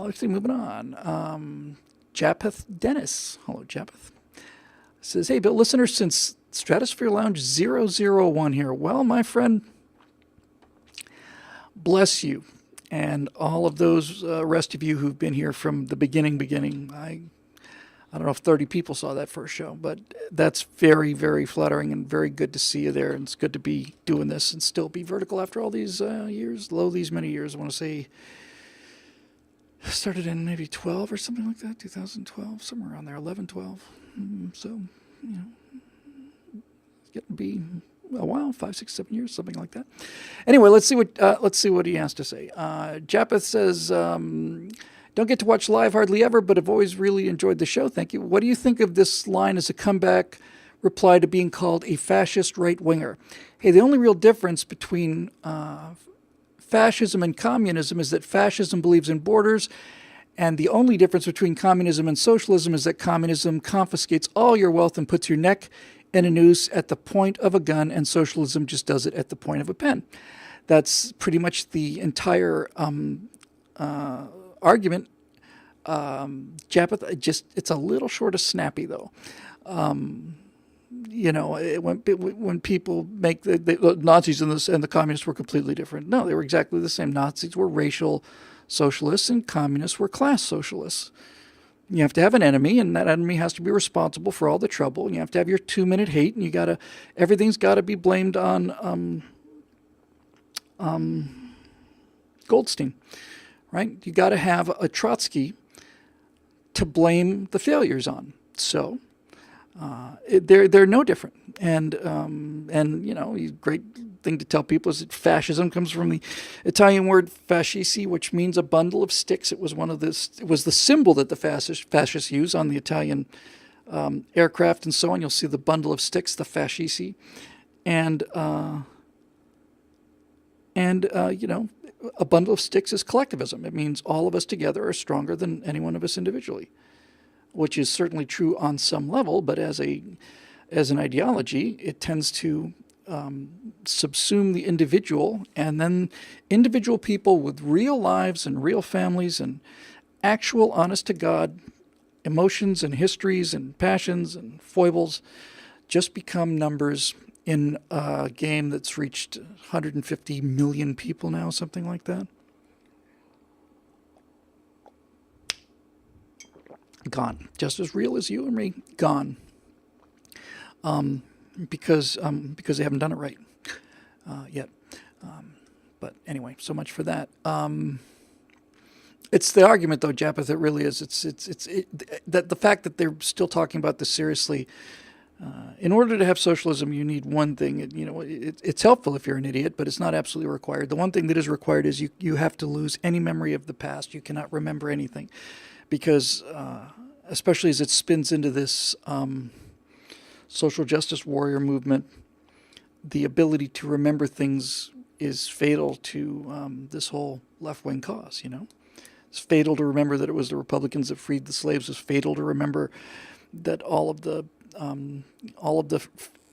Let's see, moving on. Japheth Dennis. Hello, Japheth. Says, hey, Bill, listener since Stratosphere Lounge 001 here. Well, my friend, bless you. And all of those rest of you who've been here from the beginning. I don't know if 30 people saw that first show, but that's very, very flattering and very good to see you there. And it's good to be doing this and still be vertical after all these years, these many years. I want to say started in maybe 12 or something like that, 2012, somewhere around there, 11, 12. So, it's getting to be a while, 5, 6, 7 years, something like that. Anyway, let's see what he has to say. Japheth says, don't get to watch live hardly ever, but I've always really enjoyed the show. Thank you. What do you think of this line as a comeback reply to being called a fascist right-winger? Hey, the only real difference between fascism and communism is that fascism believes in borders, and the only difference between communism and socialism is that communism confiscates all your wealth and puts your neck in a noose at the point of a gun, and socialism just does it at the point of a pen. That's pretty much the entire argument. Japheth, it's a little short of snappy, though. When people make the Nazis and the communists were completely different. No, they were exactly the same. Nazis were racial socialists and communists were class socialists. You have to have an enemy, and that enemy has to be responsible for all the trouble. And you have to have your 2-minute hate, and everything's got to be blamed on Goldstein, right? You got to have a Trotsky to blame the failures on. So they're no different. And great thing to tell people is that fascism comes from the Italian word fascisti, which means a bundle of sticks. It was it was the symbol that the fascists used on the Italian aircraft and so on. You'll see the bundle of sticks, the fascisti, and a bundle of sticks is collectivism. It means all of us together are stronger than any one of us individually, which is certainly true on some level, but as an ideology, it tends to subsume the individual, and then individual people with real lives and real families and actual honest-to-God emotions and histories and passions and foibles just become numbers in a game that's reached 150 million people now, something like that. Gone. Just as real as you and me. Gone. Because they haven't done it right yet. But anyway, so much for that. It's the argument, though, Japheth. It really is. That the fact that they're still talking about this seriously. In order to have socialism, you need one thing. It's helpful if you're an idiot, but it's not absolutely required. The one thing that is required is you have to lose any memory of the past. You cannot remember anything, because especially as it spins into this social justice warrior movement, the ability to remember things is fatal to this whole left-wing cause. It's fatal to remember that it was the Republicans that freed the slaves. It's fatal to remember that all of the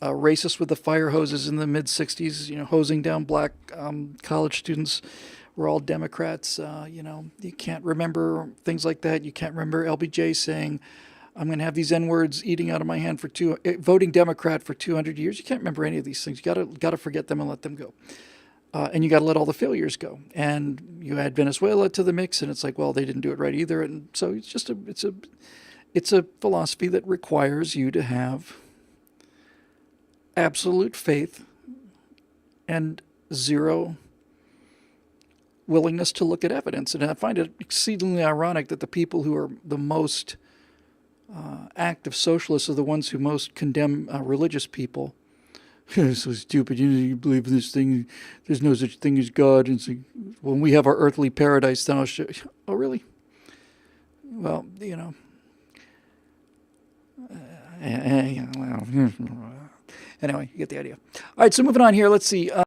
racists with the fire hoses in the mid-'60s, hosing down black college students, were all Democrats. You can't remember things like that. You can't remember LBJ saying, I'm going to have these N-words eating out of my hand voting Democrat for 200 years. You can't remember any of these things. You got to forget them and let them go. And you got to let all the failures go. And you add Venezuela to the mix, and it's like, well, they didn't do it right either. And so it's a philosophy that requires you to have absolute faith and zero willingness to look at evidence. And I find it exceedingly ironic that the people who are the most active socialists are the ones who most condemn religious people. It's so stupid. You believe in this thing. There's no such thing as God. And so, when we have our earthly paradise, then I'll show you. Oh, really? Well, anyway, you get the idea. All right, so moving on here. Let's see.